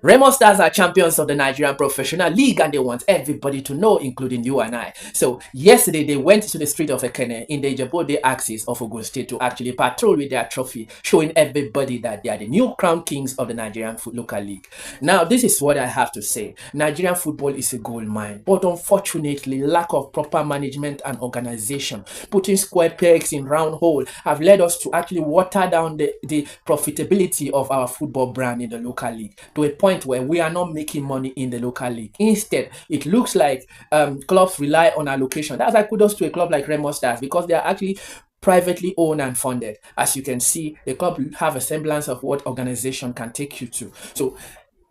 Remo Stars are champions of the Nigerian Professional League and they want everybody to know, including you and I. So yesterday they went to the street of Ekene in the Ijebode axis of Ogun State to actually patrol with their trophy, showing everybody that they are the new crown kings of the Nigerian local league. Now, this is what I have to say. Nigerian football is a gold mine, but unfortunately, lack of proper management and organization, putting square pegs in round hole, have led us to actually water down the profitability of our football brand in the local league to a point where we are not making money in the local league. Instead, it looks like clubs rely on allocation. That's like kudos to a club like Remo Stars because they are actually privately owned and funded. As you can see, the club have a semblance of what organization can take you to. So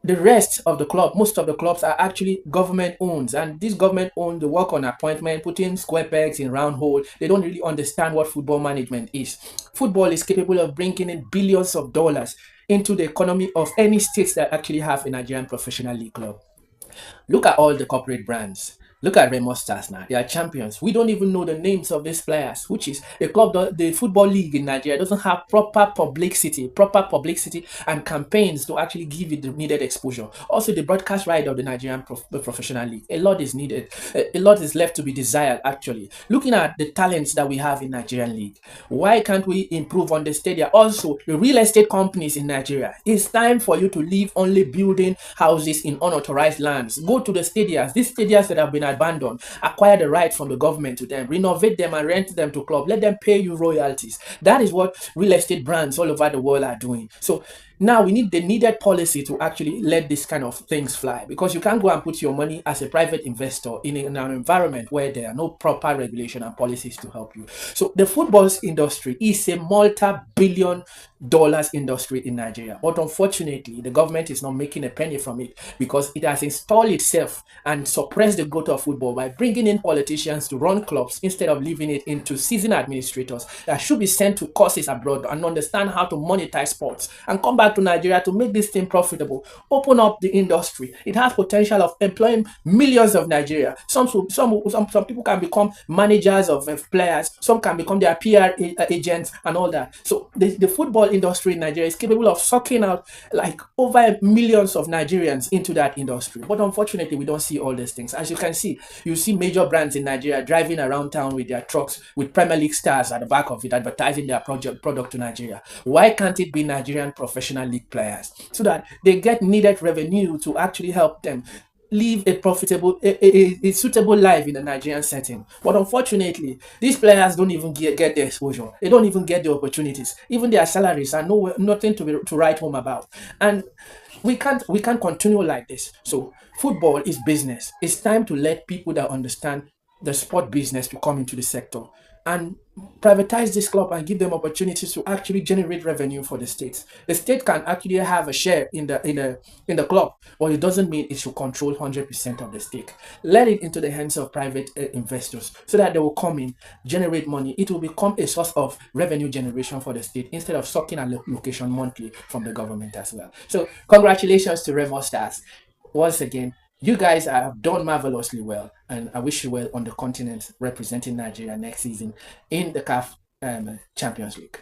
the rest of the club, most of the clubs are actually government owned, and this government owned the work on appointment, putting square pegs in round hole. They don't really understand what football management is. Football is capable of bringing in billions of dollars into the economy of any states that actually have a Nigerian professional league club. Look at all the corporate brands. Look at Remo Stars now. They are champions. We don't even know the names of these players, which is the club, the football league in Nigeria doesn't have proper publicity and campaigns to actually give it the needed exposure. Also, the broadcast right of the Nigerian professional league. A lot is needed. A lot is left to be desired, actually. Looking at the talents that we have in Nigerian league, why can't we improve on the stadium? Also, the real estate companies in Nigeria, it's time for you to leave only building houses in unauthorized lands. Go to the stadiums. These stadiums that have been abandoned, acquire the right from the government to them, renovate them and rent them to club, let them pay you royalties. That is what real estate brands all over the world are doing. So now we need the needed policy to actually let these kind of things fly, because you can't go and put your money as a private investor in an environment where there are no proper regulation and policies to help you. So the football industry is a multi-billion dollars industry in Nigeria, but unfortunately the government is not making a penny from it because it has installed itself and suppressed the growth of football by bringing in politicians to run clubs instead of leaving it into seasoned administrators that should be sent to courses abroad and understand how to monetize sports and come back to Nigeria to make this thing profitable. Open up the industry. It has potential of employing millions of Nigeria. Some people can become managers of players. Some can become their PR agents and all that. So the football industry in Nigeria is capable of sucking out like over millions of Nigerians into that industry. But unfortunately, we don't see all these things. As you can see, you see major brands in Nigeria driving around town with their trucks with Premier League stars at the back of it, advertising their product to Nigeria. Why can't it be Nigerian professional league players so that they get needed revenue to actually help them live a profitable, a suitable life in a Nigerian setting? But unfortunately, these players don't even get the exposure. They don't even get the opportunities. Even their salaries are nothing to write home about. And we can't continue like this. So football is business. It's time to let people that understand the sport business to come into the sector and privatize this club and give them opportunities to actually generate revenue for the state. The state can actually have a share in the club, but it doesn't mean it should control 100% of the stake. Let it into the hands of private investors so that they will come in, generate money. It will become a source of revenue generation for the state instead of sucking a location monthly from the government as well. So congratulations to Remo Stars. Once again, you guys have done marvelously well, and I wish you well on the continent representing Nigeria next season in the CAF Champions League.